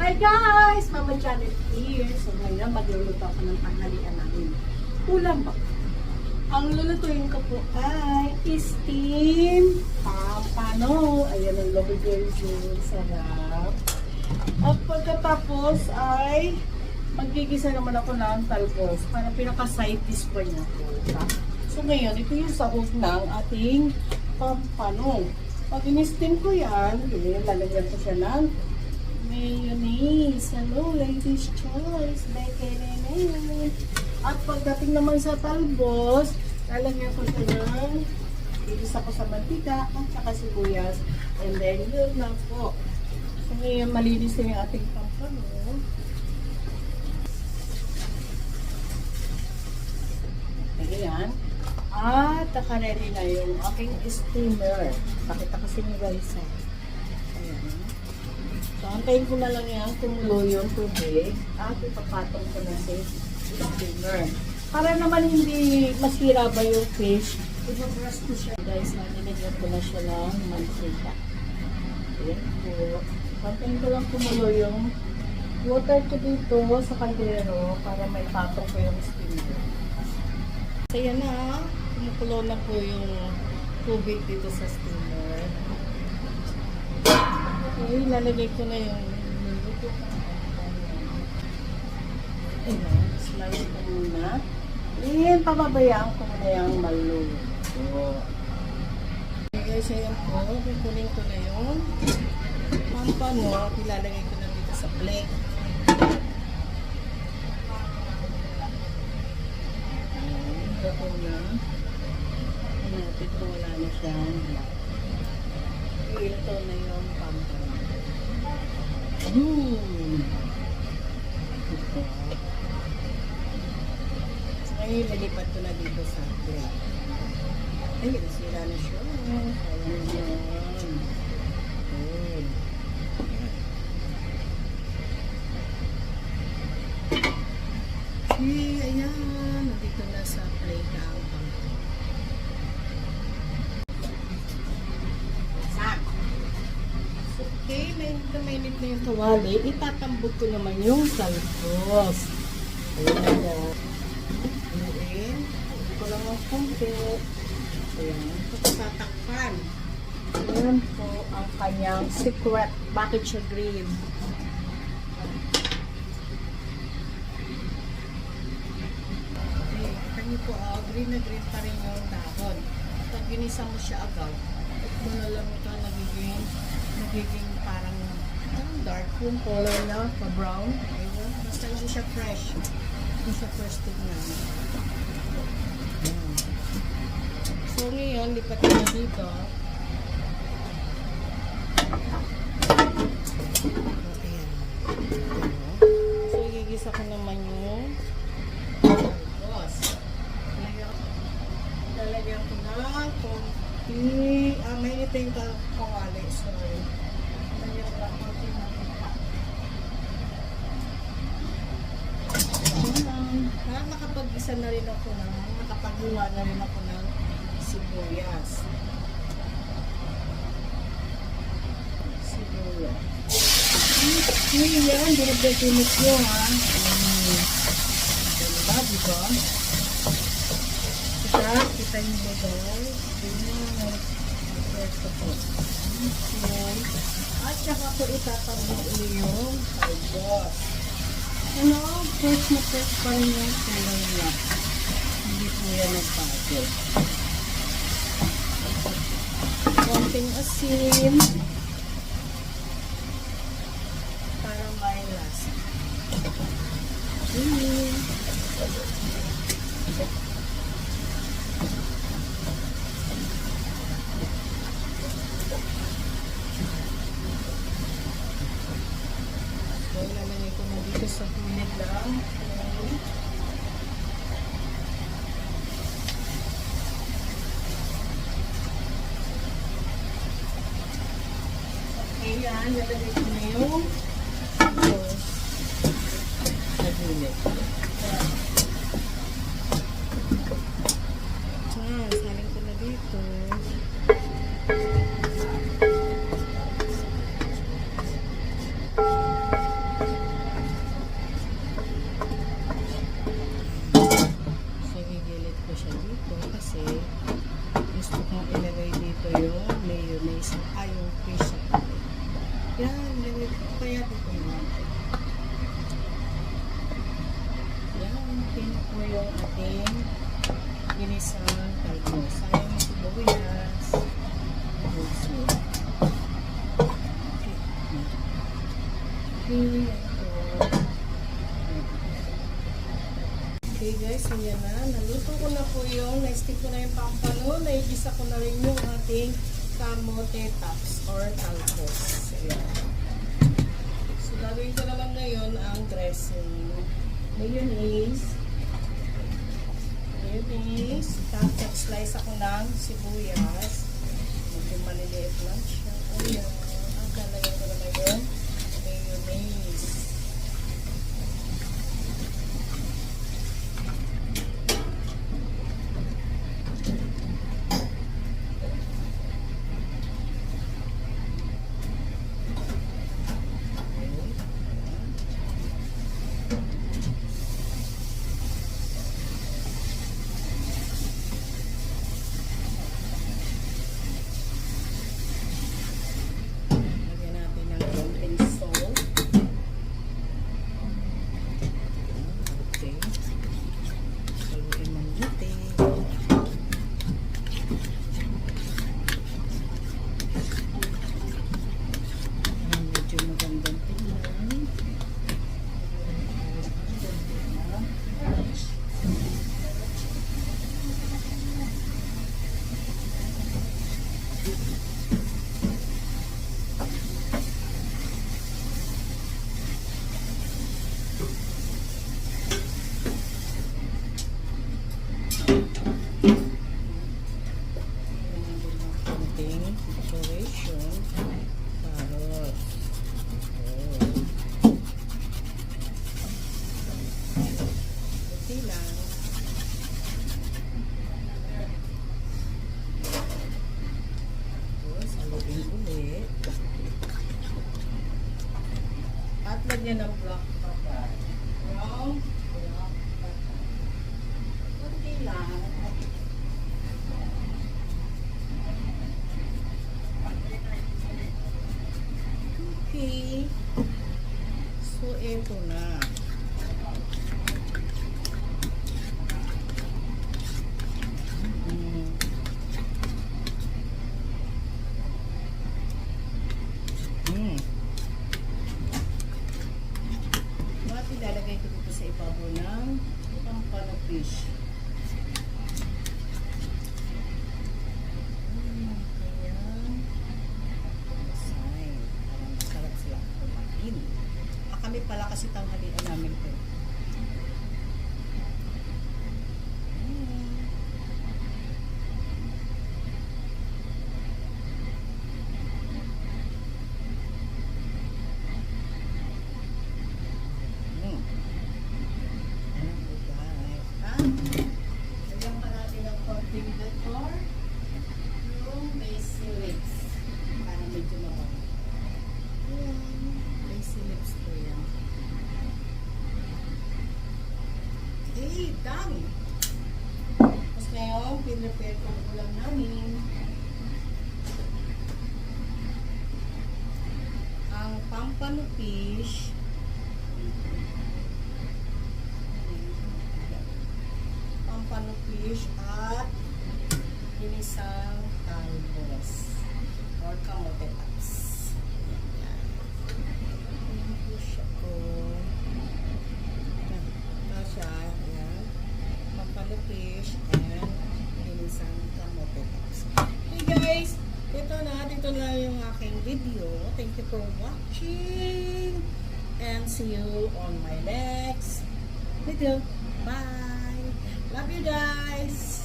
Hi guys! Mama Janet here. So ngayon magluluto ako ng panghalian namin. Ulam ba? Ang lulutuin ko po ay steam pampano. Ayan ang logo yung sarap. At pagkatapos ay magigisa naman ako ng talbos para pinaka-side dish pa niya. So ngayon, ito yung sahog ng ating pampano. Pag in-steam ko yan, lalagyan ko siya ng mayonnaise. Hello, ladies' choice. Bekenene. At pagdating naman sa talbos, lalagyan ko siya ng igisa ko sa mantika at saka sibuyas. And then, yun lang po. So ngayon, malinis na yung ating pampano. Ayan. At naka-ready na yung aking steamer. Pakita ko sa inyo guys. Ayan. So, antayin ko na lang yan kumulo yung tubig at ipapatong ko na sa steamer. Para naman hindi masira ba yung fish, ipapras ko siya guys. Nilagyan ko na siya ng mantika. Ayan po. Antayin ko lang kumulo yung water ko dito sa kaldero para may patong ko yung steamer. So yan na, kumukulo na po yung tubig dito sa steamer. Okay, lalagay ko na yung niluto ko. Ayan, slice ko muna. Ayan, pababayaan ko muna yung maluto. Guys, ayan po, kukunin ko na yung pampano at ilalagay ko na dito sa plate. Ito na. Natin kung wala na siyang ito na yung pampano. Ito. Ngayon, lalipat ko na dito sa plate. Ay, sila na siya. Ayan yan. Good. Okay, ayan. Nandito na sa plate ang pampano. Okay, mainit na yung kawali. Itatambog ko naman yung talbos. Ayan na. Ayan. Hindi ko lang ang kumpi. Ayan. Tatakpan. Ayan po ang kanyang secret. Bakit siya green? Niyo po, green na green pa rin yung dahon. Pag ginisa mo siya agaw, mo na lang ito nagiging parang dark yung color na, pa-brown. Ayun. Basta hindi siya fresh. Hindi siya fresh tignan. So ngayon, lipat na dito. Ayan. So gigisa ko naman yung lalagyan ko na konti. May ito yung kawali. Sorry. Lalagyan ko na konti na. Nakapag-isa na rin ako na, nakapag-luwa na rin ako ng sibuyas. Sibuyas. Ngayon, dinagdaginit nyo ha. Ganda, diba? Kita nyo ba guys? Ito po. At saka po itatambog ulit yung talbos. Ano? Fresh na fresh pa rin yung kulay niya. Hindi po yan nagbago. Konting asin. Para may lasa. Ilalagay ko na dito sa gilid lang. Okay, yan. Lalagay ko na yung sa gilid. Saling ko na dito. ko yung mayonnaise ay yung fish. Yan, ganito. Kaya dito naman. Yan, pinit ko yung ating ginisang talbos. Sayang yung sibuyas. Okay. Okay guys, ayan na. Naluto ko na po yung, na-stick ko na yung pampano, naigisa ko na rin yung ating kamote tops or talbos. Ayan. So, gagawin ko naman ngayon ang dressing. Mayonnaise. Tapos, slice ako ng sibuyas. Medyo maliliit lang siya. Ayan. Ang lalagyan ko naman yung mayonnaise. At lagyan ng black pepper. Yung black pepper. Kunti lang. Okay. So, ito na. Ilalagay ko dito sa ibabaw ng pampano fish. Kaya design. Parang masarap sila kumain. Kami pala kasi tanghalian namin ito. Lagyan pa natin ng konting decor yung basil lips para medyo mabango. Ayan, basil lips ko yan. Okay, done! Tapos ngayon, pinrepare ko ang ulam namin. Ang pampano fish, pampano fish at ginisang talbos or kamote tops. Ayan. Ayan po siya po. Ito siya. Ayan. Pampano fish and ginisang kamote tops. Hey guys! Dito na yung aking video. Thank you for watching and see you on my next video. Bye! Love you guys!